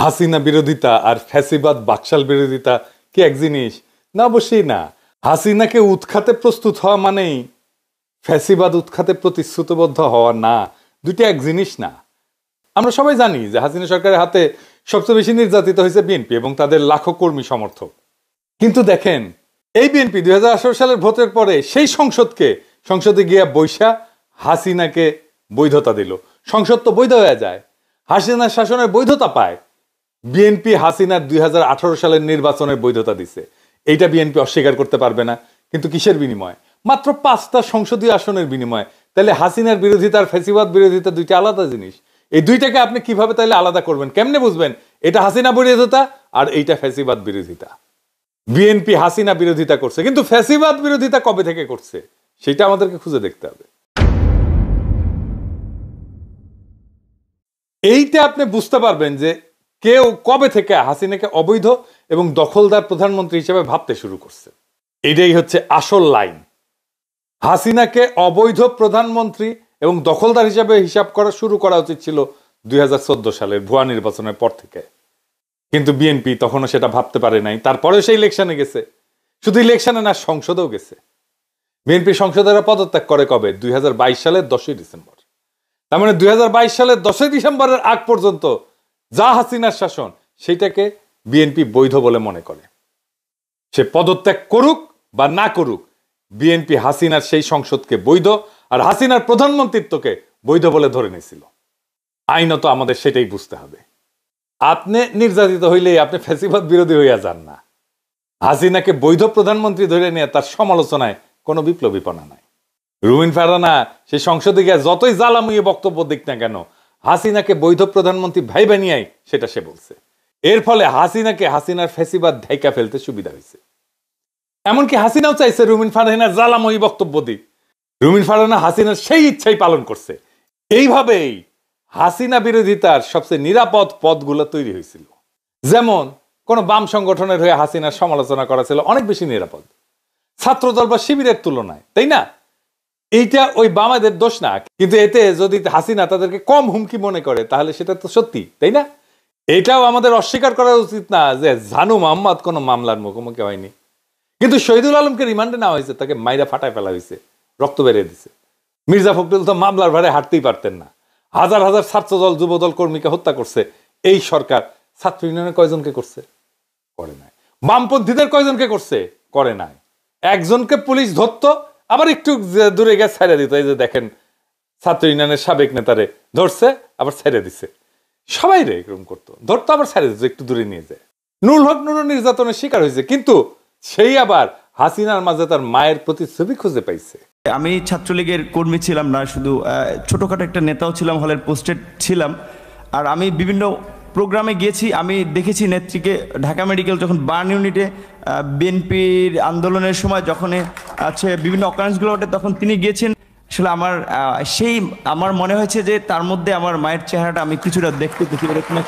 হাসিনা বিরোধিতা আর ফ্যাসিবাদ বাকশাল বিরোধিতা কি এক জিনিস? না, অবশ্যই না। হাসিনাকে উৎখাতে প্রস্তুত হওয়া মানেই ফ্যাসিবাদ উৎখাতে প্রতিশ্রুতিবদ্ধ হওয়া না, দুটি এক জিনিস না। আমরা সবাই জানি যে হাসিনা সরকারের হাতে সবচেয়ে বেশি নির্যাতিত হয়েছে বিএনপি এবং তাদের লাখো কর্মী সমর্থক। কিন্তু দেখেন, এই বিএনপি 2018 সালের ভোটের পরে সেই সংসদে গিয়া বৈশা হাসিনাকে বৈধতা দিল। সংসদ তো বৈধ হয়ে যায়, হাসিনার শাসনের বৈধতা পায়। বিএনপি হাসিনার 2018 সালের নির্বাচনের বৈধতা দিছে, এইটা বিএনপি অস্বীকার করতে পারবে না। কিন্তু কিসের বিনিময়ে? মাত্র 5টা সংসদীয় আসনের বিনিময়ে। তাহলে হাসিনার বিরোধিতা আর ফ্যাসিবাদ বিরোধিতা দুইটা আলাদা জিনিস। এই দুইটাকে আপনি কিভাবে তাহলে আলাদা করবেন? কেমনে বুঝবেন এটা হাসিনা বিরোধিতা আর এইটা ফ্যাসিবাদ বিরোধিতা? বিএনপি হাসিনা বিরোধিতা করছে, কিন্তু ফ্যাসিবাদ বিরোধিতা কবে থেকে করছে সেটা আমাদেরকে খুঁজে দেখতে হবে। এইটা আপনি বুঝতে পারবেন যে কেউ কবে থেকে হাসিনাকে অবৈধ এবং দখলদার প্রধানমন্ত্রী হিসেবে ভাবতে শুরু করছে। এটাই হচ্ছে আসল লাইন। হাসিনাকে অবৈধ প্রধানমন্ত্রী এবং দখলদার হিসাবে হিসাব করা শুরু করা উচিত ছিল 2014 সালের ভুয়া নির্বাচনের পর থেকে। কিন্তু বিএনপি তখনও সেটা ভাবতে পারে নাই। তারপরে সে ইলেকশনে গেছে, শুধু ইলেকশনে না, সংসদেও গেছে। বিএনপি সংসদের পদত্যাগ করে কবে? 2022 সালের 10ই ডিসেম্বর। তার মানে 2022 সালের 10ই ডিসেম্বরের আগ পর্যন্ত যা হাসিনার শাসন, সেটাকে বিএনপি বৈধ বলে মনে করে। সে পদত্যাগ করুক বা না করুক, বিএনপি হাসিনার সেই সংসদকে বৈধ আর হাসিনার প্রধানমন্ত্রিত্বকে বৈধ বলে ধরে নিয়েছিল। আইনত আমাদের সেটাই বুঝতে হবে। আপনি নির্যাতিত হইলেই আপনি ফ্যাসিবাদ বিরোধী হইয়া যান না। হাসিনাকে বৈধ প্রধানমন্ত্রী ধরে নিয়ে তার সমালোচনায় কোনো বিপ্লবীপনা নাই। রুমিন ফারহানা সেই সংসদে গিয়ে যতই জ্বালাময়ী বক্তব্য দিক না কেন, হাসিনাকে বৈধ প্রধানমন্ত্রী ভাইবা নিয়াই সেটা সে বলছে। এর ফলে হাসিনার ফ্যাসিবাদ ঢাইকা ফেলতে সুবিধা হয়েছে। এমনকি হাসিনাও চাইছে রুমিন ফারহানার জ্বালাময়ী বক্তব্য দিক। রুমিন ফারহানা হাসিনার সেই ইচ্ছাই পালন করছে। এইভাবেই হাসিনা বিরোধিতার সবচেয়ে নিরাপদ পথগুলো তৈরি হয়েছিল। যেমন কোন বাম সংগঠনের হয়ে হাসিনার সমালোচনা করা ছিল অনেক বেশি নিরাপদ ছাত্রদল বা শিবিরের তুলনায়, তাই না? এইটা ওই বামাদের দোষ না, কিন্তু এতে যদি হাসিনা তাদেরকে কম হুমকি মনে করে তাহলে সেটা তো সত্যি, তাই না? এটাও আমাদের অস্বীকার করা উচিত না যে জানু মোহাম্মদ কোনো মামলার মুখোমুখি হয়নি, কিন্তু শহীদুল আলমকে রিমান্ডে নেওয়া হয়েছে, তাকে মাইরা ফাটায় ফেলা হয়েছে, রক্ত বেরিয়ে দিছে। মির্জা ফখরুল তো মামলার ভারে হাঁটতেই পারতেন না। হাজার হাজার ছাত্রদল যুবদল কর্মীকে হত্যা করছে এই সরকার। ছাত্র ইউনিয়নের কয়জনকে করছে? করে নাই। বামপন্থীদের কয়জনকে করছে? করে নাই। একজনকে পুলিশ ধরতো, আবার একটু দূরে গিয়ে ছেড়ে দিত। এই যে দেখেন, ছাত্র ইউনিয়নের সাবেক নেতারে ধরছে আবার ছেড়ে দিছে। সবাই রে এরকম করতো, ধরতো আবার ছেড়ে দিত, একটু দূরে নিয়ে যায়। নুরুল হক নুরু নির্যাতনের শিকার হয়েছে, কিন্তু সেই আবার হাসিনার মাঝে তার মায়ের প্রতি ছবি খুঁজে পাইছে। আমি ছাত্রলীগের কর্মী ছিলাম না, শুধু ছোটখাটো একটা নেতাও ছিলাম, হলের পোস্টেড ছিলাম। আর আমি বিভিন্ন প্রোগ্রামে গিয়েছি, আমি দেখেছি নেত্রীকে ঢাকা মেডিকেল যখন বার্ন ইউনিটে বিএনপির আন্দোলনের সময় যখন আছে বিভিন্ন অকারেন্সগুলো ওঠে, তখন তিনি গিয়েছেন। আসলে আমার মনে হয়েছে যে তার মধ্যে আমার মায়ের চেহারাটা আমি কিছুটা দেখতে দেখি।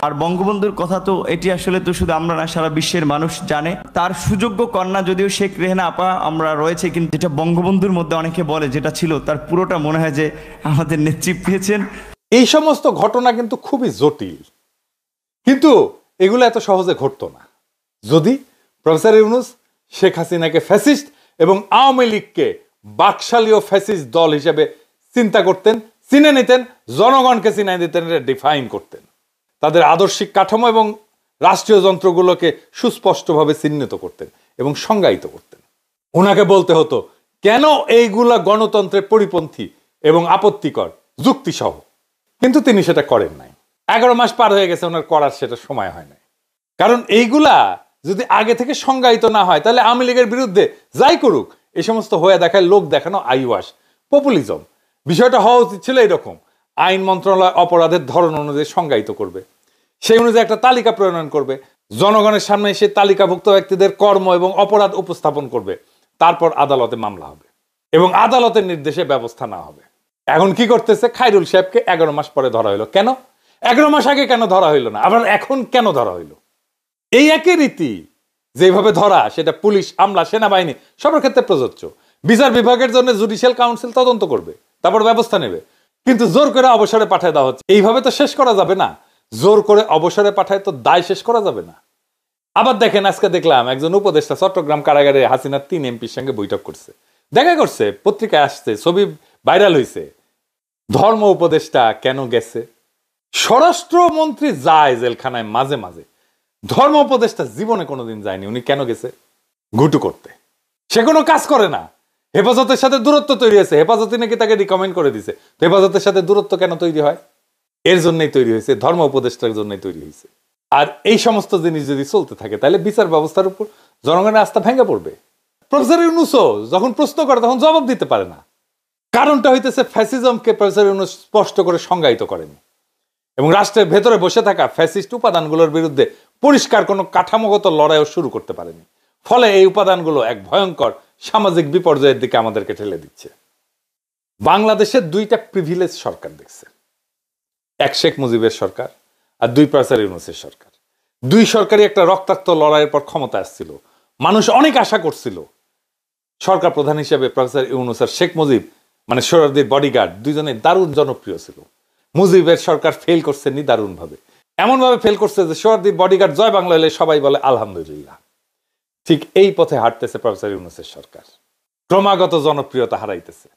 আর বঙ্গবন্ধুর কথা তো এটি আসলে তো শুধু আমরা না, সারা বিশ্বের মানুষ জানে। তার সুযোগ্য কন্যা যদিও শেখ রেহেনা আপা আমরা রয়েছে, কিন্তু যেটা বঙ্গবন্ধুর মধ্যে অনেকে বলে যেটা ছিল, তার পুরোটা মনে হয় যে আমাদের নেত্রী পেয়েছেন। এই সমস্ত ঘটনা কিন্তু খুবই জটিল, কিন্তু এগুলো এত সহজে ঘটতো না যদি প্রফেসর ইউনূস শেখ হাসিনাকে ফ্যাসিস্ট এবং আওয়ামী লীগকে বাকশালীয় ফ্যাসিস্ট দল হিসেবে চিন্তা করতেন, চিনে নিতেন, জনগণকে চিনাই দিতেন, ডিফাইন করতেন, তাদের আদর্শিক কাঠামো এবং রাষ্ট্রীয় যন্ত্রগুলোকে সুস্পষ্টভাবে চিহ্নিত করতেন এবং সংজ্ঞায়িত করতেন। ওনাকে বলতে হতো কেন এইগুলা গণতন্ত্রের পরিপন্থী এবং আপত্তিকর যুক্তিসহ, কিন্তু তিনি সেটা করেন নাই। 11 মাস পার হয়ে গেছে, ওনার করার সেটা সময় হয় নাই। কারণ এইগুলা যদি আগে থেকে সংজ্ঞায়িত না হয়, তাহলে আওয়ামী লীগের বিরুদ্ধে যাই করুক, এই সমস্ত হয়ে দেখায় লোক দেখানো আইওয়াস, পপুলিজম। বিষয়টা হওয়া উচিত ছিল এরকম: আইন মন্ত্রণালয় অপরাধের ধরন অনুযায়ী সংজ্ঞায়িত করবে, সেই অনুযায়ী একটা তালিকা প্রণয়ন করবে, জনগণের সামনে সেই তালিকাভুক্ত ব্যক্তিদের কর্ম এবং অপরাধ উপস্থাপন করবে, তারপর আদালতে মামলা হবে। এবং আদালতের নির্দেশে ব্যবস্থা নেওয়া হবে। এখন কি করতেছে, খায়রুল সাহেবকে 11 মাস পরে ধরা হইলো। কেন 11 মাস আগে কেন ধরা হইলো না, আবার এখন কেন ধরা হইলো? এই একই রীতি যেভাবে ধরা, সেটা পুলিশ, আমলা, সেনাবাহিনী সবার ক্ষেত্রে প্রযোজ্য। বিচার বিভাগের জন্য জুডিশিয়াল কাউন্সিল তদন্ত করবে, তারপর ব্যবস্থা নেবে। কিন্তু জোর করে অবসরে পাঠায় দেওয়া হচ্ছে। এইভাবে তো শেষ করা যাবে না। জোর করে অবসরে পাঠায় তো দায় শেষ করা যাবে না। আবার দেখেন, আজকে দেখলাম একজন উপদেষ্টা চট্টগ্রাম কারাগারে হাসিনার 3 এমপির সঙ্গে বৈঠক করছে, দেখা করছে, পত্রিকায় আসছে, ছবি ভাইরাল হয়েছে। ধর্ম উপদেষ্টা কেন গেছে? স্বরাষ্ট্রমন্ত্রী যায় জেলখানায় মাঝে মাঝে, ধর্ম উপদেষ্টা জীবনে কোনোদিন যায়নি। উনি কেন গেছে? ঘুটু করতে। সে কোনো কাজ করে না। হেফাজতের সাথে দূরত্ব তৈরি হয়েছে, হেফাজতে নাকি তাকে রিকমেন্ড করে দিছে। তো হেফাজতের সাথে দূরত্ব কেন তৈরি হয়? এর জন্যই তৈরি হয়েছে, ধর্ম উপদেষ্টার জন্যই তৈরি হয়েছে। আর এই সমস্ত জিনিস যদি চলতে থাকে, তাহলে বিচার ব্যবস্থার উপর জনগণের আস্থা ভেঙে পড়বে। প্রফেসর ইউনূসও যখন প্রশ্ন করে তখন জবাব দিতে পারে না। কারণটা হইতেছে ফ্যাসিজমকে প্রফেসর ইউনূস স্পষ্ট করে সংজ্ঞায়িত করেনি, এবং রাষ্ট্রের ভেতরে বসে থাকা ফ্যাসিস্ট উপাদানগুলোর বিরুদ্ধে পরিষ্কার কোনো কাঠামোগত লড়াইও শুরু করতে পারেনি। ফলে এই উপাদানগুলো এক ভয়ঙ্কর সামাজিক বিপর্যয়ের দিকে আমাদেরকে ঠেলে দিচ্ছে। বাংলাদেশের 2টা প্রিভিলেজ সরকার দেখছে, এক শেখ মুজিবের সরকার আর 2 প্রফেসর ইউনূসের সরকার। 2 সরকারই একটা রক্তাক্ত লড়াইয়ের পর ক্ষমতা আসছিল। মানুষ অনেক আশা করছিল সরকার প্রধান হিসেবে প্রফেসর ইউনূস আর শেখ মুজিব, মানে সোহরাওয়ার্দীর বডিগার্ড, দুজনে দারুণ জনপ্রিয় ছিল। মুজিবের সরকার ফেল করছে নিদারুণ ভাবে, এমন ভাবে ফেল করছে যে সোহরাওয়ার্দীর বডিগার্ড জয় বাংলা হলে সবাই বলে আলহামদুলিল্লাহ। ঠিক এই পথে হাঁটতেছে প্রফেসর ইউনূসের সরকার, ক্রমাগত জনপ্রিয়তা হারাইতেছে।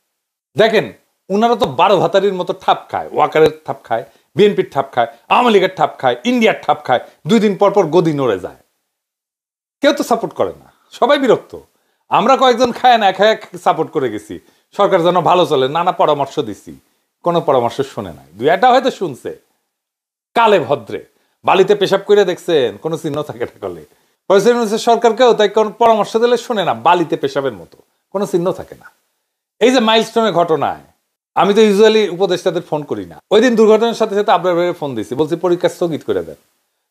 দেখেন, উনারা তো 12 ভাতারির মতো ঠাপ খায়, ওয়াকারের ঠাপ খায়, বিএনপির ঠাপ খায়, আওয়ামী লীগের ঠাপ খায়, ইন্ডিয়ার ঠাপ খায়, 2 দিন পর পর গদি নড়ে যায়। কেউ তো সাপোর্ট করে না, সবাই বিরক্ত। আমরা কয়েকজন খায় না খায় সাপোর্ট করে গেছি, সরকার যেন ভালো চলে, নানা পরামর্শ দিছি, কোনো পরামর্শ শুনে নাই। 2-একটা হয়তো শুনছে, কালে ভদ্রে। বালিতে পেশাব করে দেখছেন, কোনো চিহ্ন থাকে না। কলে প্রফেসর সরকারকেও তাই কোনো পরামর্শ দিলে শুনে না, বালিতে পেশাবের মতো, কোনো চিহ্ন থাকে না। এই যে মাইলস্টোনের ঘটনায় আমি তো ইউজুয়ালি উপদেষ্টাদের ফোন করি না। ওই দিন দুর্ঘটনার সাথে সাথে আপনার ফোন দিছি, বলছি পরীক্ষা স্থগিত করে দেন।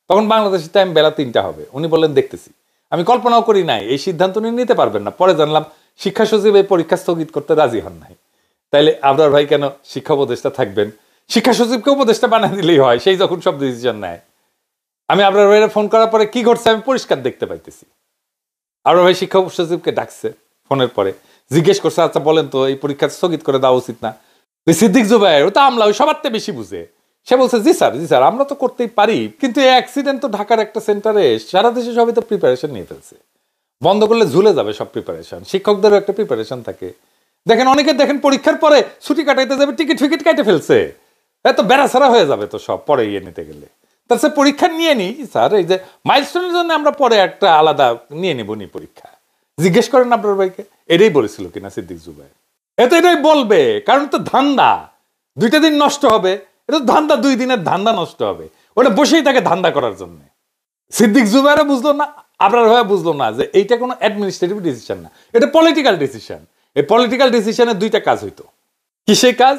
তখন বাংলাদেশের টাইম বেলা 3টা হবে। উনি বললেন দেখতেছি। আমি কল্পনাও করি নাই এই সিদ্ধান্ত উনি নিতে পারবেন না। পরে জানলাম শিক্ষা সচিব এই পরীক্ষা স্থগিত করতে রাজি হন নাই। তাইলে আবরার ভাই কেন শিক্ষা উপদেষ্টা থাকবেন? শিক্ষা সচিবকে উপদেষ্টা বানিয়ে দিলেই হয়, সেই যখন সব ডিসিশন নেয়। আমি আবরার ভাইয়ের ফোন করার পরে কি ঘটছে আমি পরিষ্কার দেখতে পাইতেছি। আবরার ভাই শিক্ষা সচিবকে ডাকছে, ফোনের পরে জিজ্ঞেস করছে, আচ্ছা বলেন তো এই পরীক্ষা স্থগিত করে দেওয়া উচিত না? ওই সিদ্দিক জুবায়ের, ও তো আমলা, ওই সবার থেকে বেশি বুঝে, সে বলছে জি স্যার আমরা তো করতেই পারি, কিন্তু এই অ্যাক্সিডেন্ট তো ঢাকার একটা সেন্টারে, সারা দেশে সবাই তো প্রিপারেশন নিয়ে ফেলছে, বন্ধ করলে ঝুলে যাবে সব প্রিপারেশন। শিক্ষকদেরও একটা প্রিপারেশন থাকে। দেখেন অনেকে দেখেন পরীক্ষার পরে ছুটি কাটাইতে যাবে, টিকিট ফিকিট কাটে ফেলছে, এত বেড়াছাড়া হয়ে যাবে তো সব, পরে ইয়ে নিতে গেলে। তার সে পরীক্ষা নিয়ে নি স্যার, এই যে মাইলস্টোনের জন্য আমরা পরে একটা আলাদা নিয়ে নিব নি পরীক্ষা, জিজ্ঞেস করেন আপনার ভাইকে। এটাই বলেছিল কিনা সিদ্দিক জুবায়ের? এটাই বলবে, কারণ তো ধান্দা। 2টা দিন নষ্ট হবে, এটা ধান্দা, 2 দিনের ধান্দা নষ্ট হবে, ওটা বসেই থাকে ধান্দা করার জন্য। সিদ্দিক জুবায়েরও বুঝলো না, আপনার ভাইয়া বুঝলো না যে এইটা কোনো অ্যাডমিনিস্ট্রেটিভ ডিসিশন না, এটা পলিটিক্যাল ডিসিশন। এই পলিটিক্যাল ডিসিশনে 2টা কাজ হইতো। কি সেই কাজ?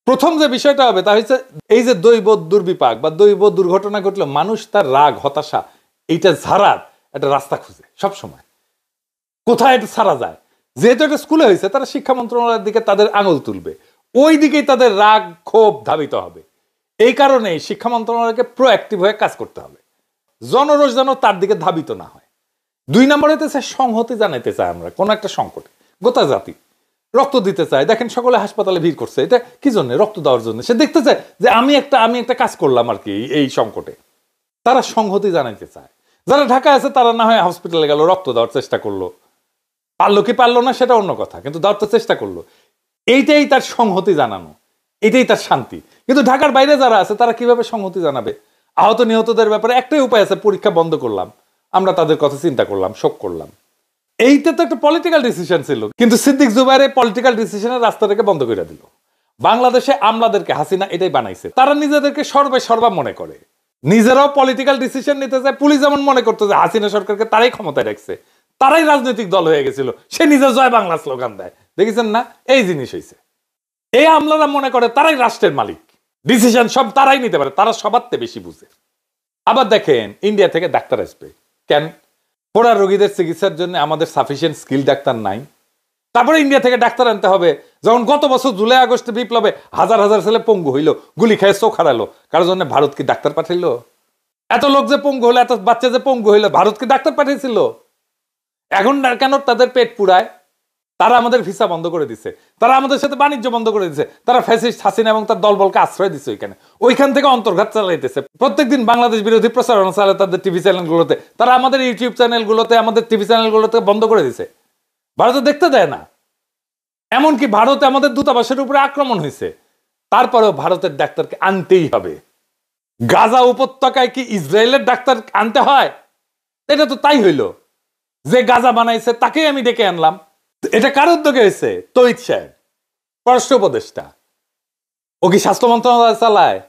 প্রথম যে বিষয়টা হবে তা হচ্ছে এই যে দৈব দুর্বিপাক বা দৈব দুর্ঘটনা ঘটলে মানুষ তার রাগ, হতাশা এইটা ঝাড়ার একটা রাস্তা খুঁজে সব সময়, কোথায় এটা ছাড়া যায়। যেহেতু এটা স্কুলে হয়েছে, তারা শিক্ষা মন্ত্রণালয়ের দিকে তাদের আঙুল তুলবে, ওই দিকেই তাদের রাগ ক্ষোভ ধাবিত হবে। এই কারণেই শিক্ষা মন্ত্রণালয়কে প্রোঅ্যাক্টিভ হয়ে কাজ করতে হবে, জনরোষ যেন তার দিকে ধাবিত না হয়। 2 নম্বর হইতেছে সংহতি জানাইতে চাই আমরা কোন একটা সংকটে, গোটা জাতি রক্ত দিতে চায়। দেখেন সকলে হাসপাতালে ভিড় করছে, এটা কি জন্য? রক্ত দেওয়ার জন্য। সে দেখতে চায় যে আমি একটা কাজ করলাম আর কি এই সংকটে। তারা সংহতি জানাইতে চায়। যারা ঢাকায় আছে তারা না হয় হসপিটালে গেল, রক্ত দেওয়ার চেষ্টা করলো, পারলো কি পারলো না সেটা অন্য কথা, কিন্তু দেওয়ার তো চেষ্টা করলো। এইটাই তার সংহতি জানানো, এটাই তার শান্তি। কিন্তু ঢাকার বাইরে যারা আছে তারা কিভাবে সংহতি জানাবে? আহত নিহতদের ব্যাপারে একটাই উপায় আছে, পরীক্ষা বন্ধ করলাম, আমরা তাদের কথা চিন্তা করলাম, শোক করলাম। এইটা তো একটা পলিটিক্যাল ডিসিশন ছিল, কিন্তু সিদ্দিক জুবায়ের পলিটিক্যাল ডিসিশনের রাস্তাটাকে বন্ধ করে দিল। বাংলাদেশে আমলাদেরকে হাসিনা এটাই বানাইছে, তারা নিজেদেরকে সর্বা মনে করে, নিজেরাও পলিটিক্যাল ডিসিশন নিতে চায়। পুলিশ যেমন মনে করতো যে হাসিনা সরকারকে তারাই ক্ষমতায় রাখছে, তারাই রাজনৈতিক দল হয়ে গেছিল, সে নিজে জয় বাংলা স্লোগান দেয়, দেখেছেন না? এই জিনিস হয়েছে। এই আমলারা মনে করে তারাই রাষ্ট্রের মালিক, ডিসিশন সব তারাই নিতে পারে, তারা সবার চেয়ে বেশি বুঝে। আবার দেখেন ইন্ডিয়া থেকে ডাক্তার আসবে কেন? পোড়া রোগীদের চিকিৎসার জন্য আমাদের সাফিসিয়েন্ট স্কিল ডাক্তার নাই। তারপরে ইন্ডিয়া থেকে ডাক্তার আনতে হবে। যখন গত বছর জুলাই আগস্টে বিপ্লবে হাজার হাজার ছেলে পঙ্গু হইল, গুলি খেয়ে চোখ হারালো, কারোর জন্য ভারত কি ডাক্তার পাঠাইলো? এত লোক যে পঙ্গু হলো, এত বাচ্চা যে পঙ্গু হইলো, ভারত কি ডাক্তার পাঠিয়েছিল? এখন কেন তাদের পেট পুরায়? তারা আমাদের ভিসা বন্ধ করে দিছে, তারা আমাদের সাথে বাণিজ্য বন্ধ করে দিছে, তারা ফ্যাসিস্ট হাসিনা এবং তার দলবলকে আশ্রয় দিচ্ছে ওইখান থেকে অন্তর্ঘাত চালাইতেছে। প্রত্যেকদিন বাংলাদেশ বিরোধী প্রচারণা চালায় তাদের টিভি চ্যানেলগুলোতে, তারা আমাদের ইউটিউব চ্যানেলগুলোতে, আমাদের টিভি চ্যানেলগুলোতে বন্ধ করে দিছে। ভারতে দেখতে দেয় না। এমনকি ভারতে আমাদের দূতাবাসের উপরে আক্রমণ হয়েছে, তারপরেও ভারতের ডাক্তারকে আনতেই হবে। গাজা উপত্যকায় কি ইসরায়েলের ডাক্তার আনতে হয়? এটা তো তাই হইল, যে গাজা বানাইছে তাকেই আমি ডেকে আনলাম। এটা কার উদ্যোগে হয়েছে? তৌহিদ সাহেব, পররাষ্ট্র উপদেষ্টা। ও কি স্বাস্থ্য মন্ত্রণালয় চালায়?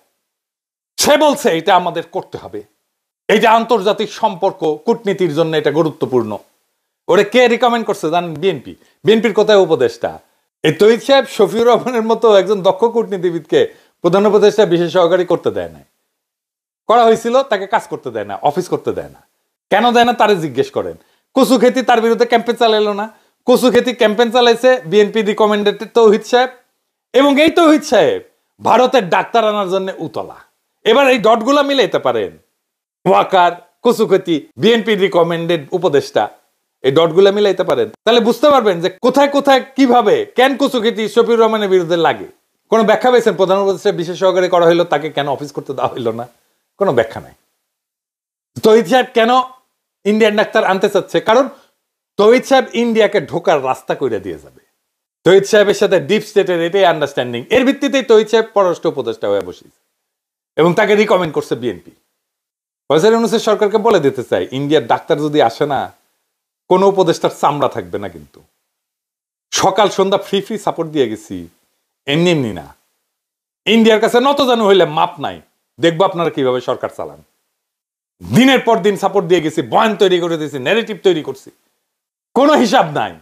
সে বলছে এটা আমাদের করতে হবে, এইটা আন্তর্জাতিক সম্পর্ক কূটনীতির জন্য এটা গুরুত্বপূর্ণ। ওরে কে রিকমেন্ড করছে জানেন? বিএনপি। বিএনপির কোথায় উপদেষ্টা? এই তৌহিদ সাহেব শফিউর রহমানের মতো একজন দক্ষ কূটনীতিবিদকে প্রধান উপদেষ্টা বিশেষ সহকারী করতে দেয় না। করা হয়েছিল, তাকে কাজ করতে দেয় না, অফিস করতে দেয় না। কেন দেয় না তারে জিজ্ঞেস করেন। কচু খেতি তার বিরুদ্ধে ক্যাম্পেন চালাইলো না। কচু খেতি ক্যাম্পেন চালাইছে বিএনপি রিকমেন্ডেড তৌহিদ সাহেব, এবং এই তৌহিদ সাহেব ভারতের ডাক্তার আনার জন্য উতলা। এবার এই ডটগুলা মিলাইতে পারেন, ওয়াকার, কচু খেতি, বিএনপি রিকমেন্ডেড উপদেষ্টা, এই ডটগুলা মিলাইতে পারেন, তাহলে বুঝতে পারবেন যে কোথায় কোথায় কিভাবে কেন কচু খেতি শফিউর রহমানের বিরুদ্ধে লাগে। কোনো ব্যাখ্যা পেয়েছেন? প্রধান উপদেষ্টা বিশেষ সহকারী করা হইলো, তাকে কেন অফিস করতে দেওয়া হইলো না? কোনো ব্যাখ্যা নাই। তৌহিদ সাহেব কেন ইন্ডিয়ান ডাক্তার আনতে চাচ্ছে? কারণ তৌহিদ সাহেব ইন্ডিয়াকে ঢোকার রাস্তা করে দিয়ে যাবে। তৌহিদ সাহেবের সাথে ডিপ স্টেটের এটাই আন্ডারস্ট্যান্ডিং। এর ভিত্তিতেই তৌহিদ সাহেব পররাষ্ট্র উপদেষ্টা হয়ে বসেছে এবং তাকে রিকমেন্ড করছে বিএনপি। প্রফেসর ইউনূসের সরকারকে বলে দিতে চাই, ইন্ডিয়ার ডাক্তার যদি আসে না, কোন উপদেষ্টার চামড়া থাকবে না। কিন্তু সকাল সন্ধ্যা ফ্রি ফ্রি সাপোর্ট দিয়ে গেছি, এমনি এমনি না। ইন্ডিয়ার কাছে নত জানু হইলে মাপ নাই। দেখবো আপনারা কিভাবে সরকার চালান। দিনের পর দিন সাপোর্ট দিয়ে গেছি, বয়ান তৈরি করে দিয়েছি, ন্যারেটিভ তৈরি করছি, কোনো হিসাব নাই।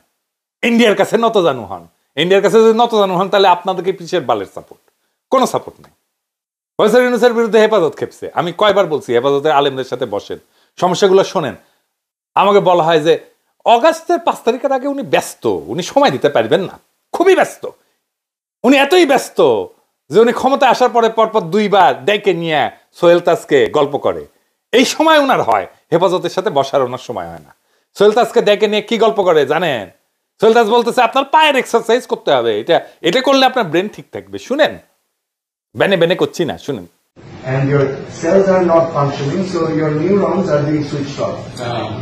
ইন্ডিয়ার কাছে নত জানু হন। ইন্ডিয়ার কাছে যদি নত জানু হন, তাহলে আপনাদেরকে পিছের বালের সাপোর্ট, কোনো সাপোর্ট নাই। প্রফেসর ইউনূসের বিরুদ্ধে হেফাজত খেপছে। আমি কয়বার বলছি হেফাজতের আলেমদের সাথে বসেন, সমস্যাগুলো শোনেন। আমাকে বলা হয় যে অগাস্টের ৫ তারিখের আগে উনি ব্যস্ত, উনি সময় দিতে পারবেন না, খুবই ব্যস্ত। উনি এতই ব্যস্ত যে উনি ক্ষমতা আসার পরে পরপর 2 বার ডেকে নিয়ে সোহেল তাজকে গল্প করে। এই সময় ওনার হয়, হেফাজতের সাথে বসার ওনার সময় হয় না। সোহেল তাজকে ডেকে নিয়ে কি গল্প করে জানেন? সোহেল তাজ বলতেছে আপনার পায়ের এক্সারসাইজ করতে হবে, এটা করলে আপনার ব্রেন ঠিক থাকবে। শুনেন, বেনে বেনে করছি না, শুনেন। And your cells are not functioning, so your neurons are being switched off.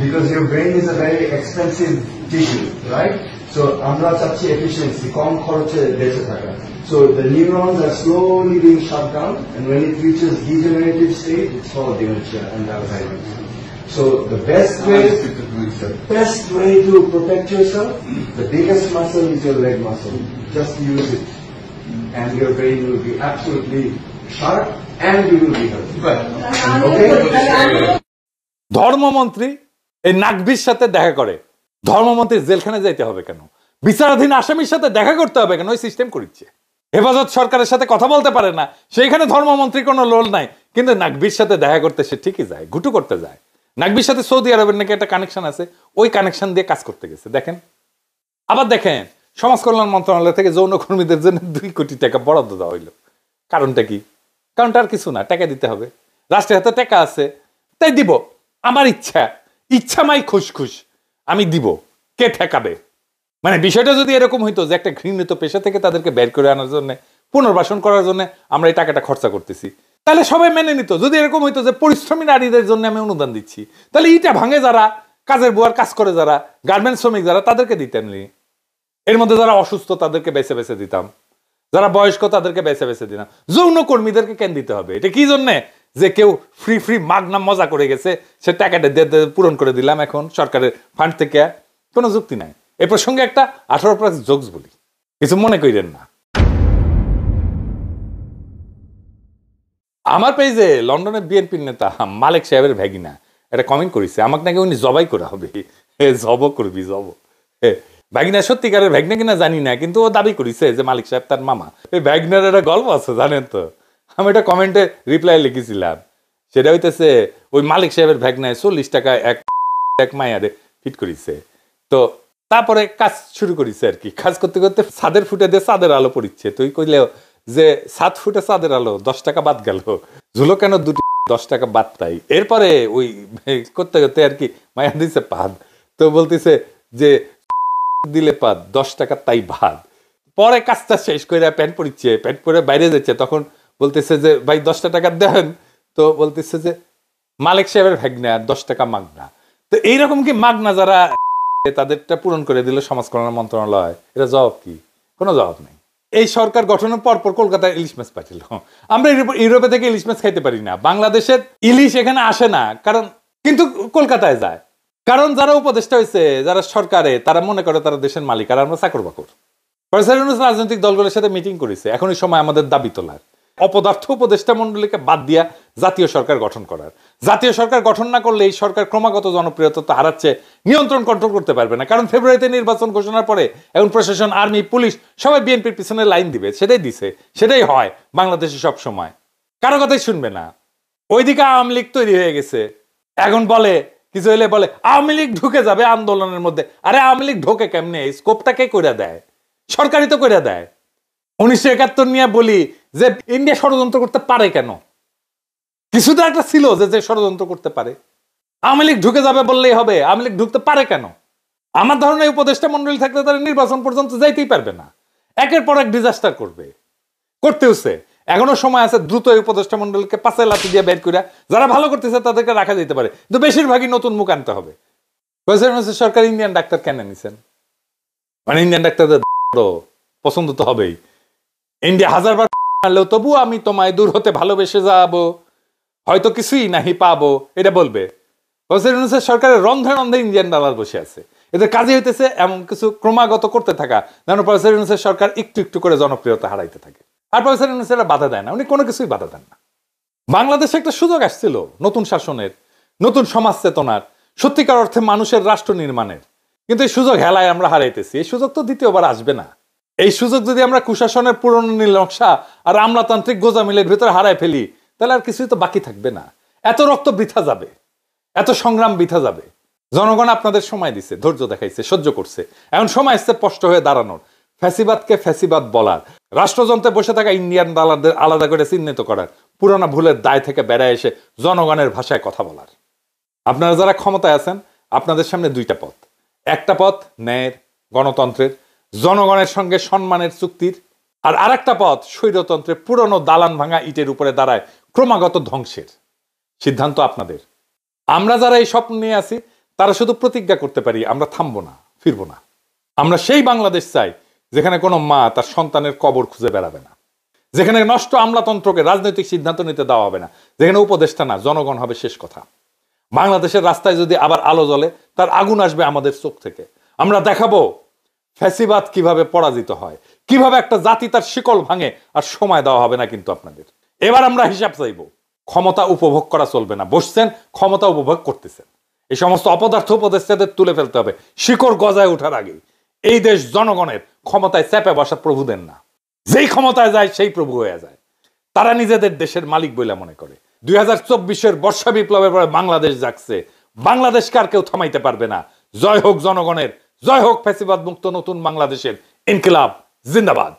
Because your brain is a very expensive tissue, right? So আমরা চাচ্ছি efficiency, কম খরচে বেঁচে থাকা. So the neurons are slowly being shut down, and when it reaches degenerative state, it's called dementia and Alzheimer's. So the best way to protect yourself, the biggest muscle is your leg muscle. Just use it, and your brain will be absolutely sharp, and you will be healthy. Okay? ধর্মমন্ত্রী এই নাকভির সাথে দেখা করে। ধর্মমন্ত্রী জেলখানায় যাইতে হবে কেন? বিচারাধীন আসামির সাথে দেখা করতে হবে কেন? ওই সিস্টেম করিচ্ছে। হেফাজত সরকারের সাথে কথা বলতে পারে না, সেইখানে ধর্মমন্ত্রী কোনো লোল নাই, কিন্তু নাকভির সাথে দেখা করতে সে ঠিকই যায়, ঘুটু করতে যায়। নাকভির সাথে সৌদি আরবের নাকি একটা কানেকশন আছে, ওই কানেকশন দিয়ে কাজ করতে গেছে। দেখেন, আবার দেখেন, সমাজ কল্যাণ মন্ত্রণালয় থেকে যৌনকর্মীদের জন্য 2 কোটি টাকা বরাদ্দ দেওয়া হইলো। কারণটা কি? কারণটা আর কিছু না, টাকা দিতে হবে। রাষ্ট্রের হাতে টাকা আছে, তাই দিব। আমার ইচ্ছা মাই খুশ আমি দিব, কে ঠেকাবে? মানে বিষয়টা যদি এরকম হইতো যে একটা ঘৃণিত পেশা থেকে তাদেরকে বের করে আনার জন্য, পুনর্বাসন করার জন্য আমরা এই টাকাটা খরচা করতেছি, তাহলে সবাই মেনে নিত। যদি এরকম হইতো যে পরিশ্রমী নারীদের জন্য আমি অনুদান দিচ্ছি, তাহলে ইটা ভাঙে যারা, কাজের বুয়ার কাজ করে যারা, গার্মেন্টস শ্রমিক যারা, তাদেরকে দিতেন। এর মধ্যে যারা অসুস্থ তাদেরকে বেছে বেছে দিতাম, যারা বয়স্ক তাদেরকে বেছে বেছে দিতাম। যৌন কর্মীদেরকে কেন দিতে হবে? এটা কি জন্যে যে কেউ ফ্রি মাগনা মজা করে গেছে, সে টাকাটা পূরণ করে দিলাম এখন সরকারের ফান্ড থেকে? কোনো যুক্তি নাই। এ প্রসঙ্গে একটা 18+ জোকস বলি, কিছু মনে করেন না। আমার পেজে লন্ডনের বিএনপির নেতা মালেক সাহেবের ভ্যাগিনা একটা কমেন্ট করেছে, আমাকে নাকি উনি জবাই করা হবে। জব করবি, জব। ভ্যাগিনা সত্যিকারের ভ্যাগনা কিনা জানি না, কিন্তু ও দাবি করেছে যে মালিক সাহেব তার মামা। এই ভ্যাগনার একটা গল্প আছে জানেন তো? আমি একটা কমেন্টে রিপ্লাই লিখেছিলাম, সেটা হইতেছে ওই মালিক সাহেবের ভ্যাগনায় 40 টাকা এক এক মায়ারে ফিট করিছে। তো তারপরে কাজ শুরু করিছে আর কি, কাজ করতে করতে ছাদের ফুটে দিয়ে চাঁদের আলো পড়িচ্ছে। তুই কইলেও যে ছাদ ফুটে চাঁদের আলো 10 টাকা বাদ গেল, ঝুলো কেন 10 টাকা বাদ তাই। এরপরে ওই করতে করতে আর কি মায়া দিছে পাদ, তো বলতেছে যে দিলে পাদ 10 টাকা তাই ভাত। পরে কাজটা শেষ করে প্যান্ট পরিচ্ছে, প্যান্ট পরে বাইরে যাচ্ছে, তখন বলতেছে যে ভাই 10 টাকা দেন, তো বলতেছে যে মালিক সাহেবের ভাগনা 10 টাকা মাগনা। তো এইরকম কি মাগনা যারা তাদেরটা পূরণ করে দিল সমাজ কল্যাণ মন্ত্রণালয়, এটা জবাব কি? কোনো জবাব নেই। এই সরকার গঠনের পর পর কলকাতায় ইলিশ মাছ পাঠিল। আমরা ইউরোপে থেকে ইলিশ মাছ খাইতে পারি না, বাংলাদেশের ইলিশ এখানে আসে না, কারণ কিন্তু কলকাতায় যায়। কারণ যারা উপদেষ্টা হয়েছে, যারা সরকারে, তারা মনে করে তারা দেশের মালিক, আর আমরা চাকর বাকর। রাজনৈতিক দলগুলোর সাথে মিটিং করেছে, এখন এই সময় আমাদের দাবি তোলার, অপদার্থ উপদেষ্টা মন্ডলীকে বাদ দিয়া জাতীয় সরকার গঠন করার। জাতীয় সরকার গঠন না করলে এই সরকার ক্রমাগত জনপ্রিয়তা তো হারাচ্ছে, নিয়ন্ত্রণ কন্ট্রোল করতে পারবে না। কারণ ফেব্রুয়ারিতে নির্বাচন ঘোষণার পরে এখন প্রশাসন, আর্মি, পুলিশ সবাই বিএনপির পিছনে লাইন দিবে, সেটাই দিছে, সেটাই হয় বাংলাদেশে সব সময়। কারো কথাই শুনবে না। ওইদিকে আওয়ামী লীগ তৈরি হয়ে গেছে, এখন বলে কিছু হলে বলে আওয়ামী লীগ ঢুকে যাবে আন্দোলনের মধ্যে। আরে আওয়ামী লীগ ঢোকে কেমনে? স্কোপটা কে করে দেয়? সরকারই তো করে দেয়। 1971 নিয়ে বলি যে ইন্ডিয়া ষড়যন্ত্র করতে পারে কেন? কিছু তো একটা ছিল যে ষড়যন্ত্র করতে পারে। আওয়ামী লীগ ঢুকে যাবে বললেই হবে? আওয়ামী লীগ ঢুকতে পারে কেন? আমার ধারণা এই উপদেষ্টা মন্ডলী থাকলে তারা নির্বাচন পর্যন্ত যাইতেই পারবে না, একের পর এক ডিজাস্টার করবে, করতেওছে। এখনো সময় আছে, দ্রুত এই উপদেষ্টা মন্ডলীকে পাশে লাথি দিয়ে বের করে যারা ভালো করতেছে তাদেরকে রাখা যেতে পারে, কিন্তু বেশিরভাগই নতুন মুখ আনতে হবে। সরকার ইন্ডিয়ান ডাক্তার কেন নিছেন? মানে ইন্ডিয়ান ডাক্তারদের পছন্দ তো হবেই। ইন্ডিয়া 1000 বার মারলেও তবু আমি তোমায় দূর হতে ভালোবেসে যাবো, হয়তো কিছুই নাহি পাবো, এটা বলবে। সরকারের রন্ধে রন্ধে ইন্ডিয়ান ডলার বসে আছে, এদের কাজে হইতেছে এমন কিছু ক্রমাগত করতে থাকা, যেন প্রফেসর সরকার একটু একটু করে জনপ্রিয়তা হারাইতে থাকে। আর প্রফেসর বাধা দেয় না, উনি কোনো কিছুই বাধা দেন না। বাংলাদেশে একটা সুযোগ আসছিল নতুন শাসনের, নতুন সমাজ চেতনার, সত্যিকার অর্থে মানুষের রাষ্ট্র নির্মাণের, কিন্তু এই সুযোগ হেলায় আমরা হারাইতেছি। এই সুযোগ তো দ্বিতীয়বার আসবে না। এই সুযোগ যদি আমরা কুশাসনের পুরনো নীল নকশা আর আমলাতান্ত্রিক গোজামিলের ভিতরে হারাই ফেলি, তাহলে আর কিছুই তো বাকি থাকবে না। এত রক্ত বৃথা যাবে, এত সংগ্রাম বৃথা যাবে। জনগণ আপনাদের সময় দিচ্ছে, ধৈর্য দেখাইছে, সহ্য করছে। এখন সময় এসছে স্পষ্ট হয়ে দাঁড়ানোর, ফ্যাসিবাদকে ফ্যাসিবাদ বলার, রাষ্ট্রযন্ত্রে বসে থাকা ইন্ডিয়ান ডলারদের আলাদা করে চিহ্নিত করার, পুরোনো ভুলের দায় থেকে বেড়ায় এসে জনগণের ভাষায় কথা বলার। আপনারা যারা ক্ষমতায় আছেন, আপনাদের সামনে দুইটা পথ। একটা পথ ন্যায়ের, গণতন্ত্রের, জনগণের সঙ্গে সম্মানের চুক্তির, আর আরেকটা পথ স্বৈরতন্ত্রের, পুরনো দালান ভাঙা ইটের উপরে দাঁড়ায় ক্রমাগত ধ্বংসের। সিদ্ধান্ত আপনাদের। আমরা যারা এই স্বপ্ন নিয়ে আছি তারা শুধু প্রতিজ্ঞা করতে পারি, আমরা থামবো না, ফিরবো না। আমরা সেই বাংলাদেশ চাই যেখানে কোনো মা তার সন্তানের কবর খুঁজে বেড়াবে না, যেখানে নষ্ট আমলাতন্ত্রকে রাজনৈতিক সিদ্ধান্ত নিতে দেওয়া হবে না, যেখানে উপদেষ্টা না জনগণ হবে শেষ কথা। বাংলাদেশের রাস্তায় যদি আবার আলো জ্বলে, তার আগুন আসবে আমাদের চোখ থেকে। আমরা দেখাবো ফ্যাসিবাদ কিভাবে পরাজিত হয়, কিভাবে একটা জাতি তার শিকল ভাঙে, আর সময় দেওয়া হবে না কিন্তু আপনাদের। এবার আমরা হিসাব চাইব। ক্ষমতা উপভোগ করা চলবে না, বসছেন ক্ষমতা উপভোগ করতেছেন। এই সমস্ত অপদার্থ উপদেষ্টাদের তুলে ফেলতে হবে শিকড় গজায় ওঠার আগেই। এই দেশ জনগণের, ক্ষমতায় চেপে বসা প্রভুদের না। যেই ক্ষমতায় যায় সেই প্রভু হয়ে যায়। তারা নিজেদের দেশের মালিক বলে মনে করে। 2024-এর বর্ষা বিপ্লবের পরে বাংলাদেশ জাগছে, বাংলাদেশকে আর কেউ থামাইতে পারবে না। জয় হোক জনগণের, জয় হোক ফ্যাসিবাদ মুক্ত নতুন বাংলাদেশের। ইনকিলাব জিন্দাবাদ।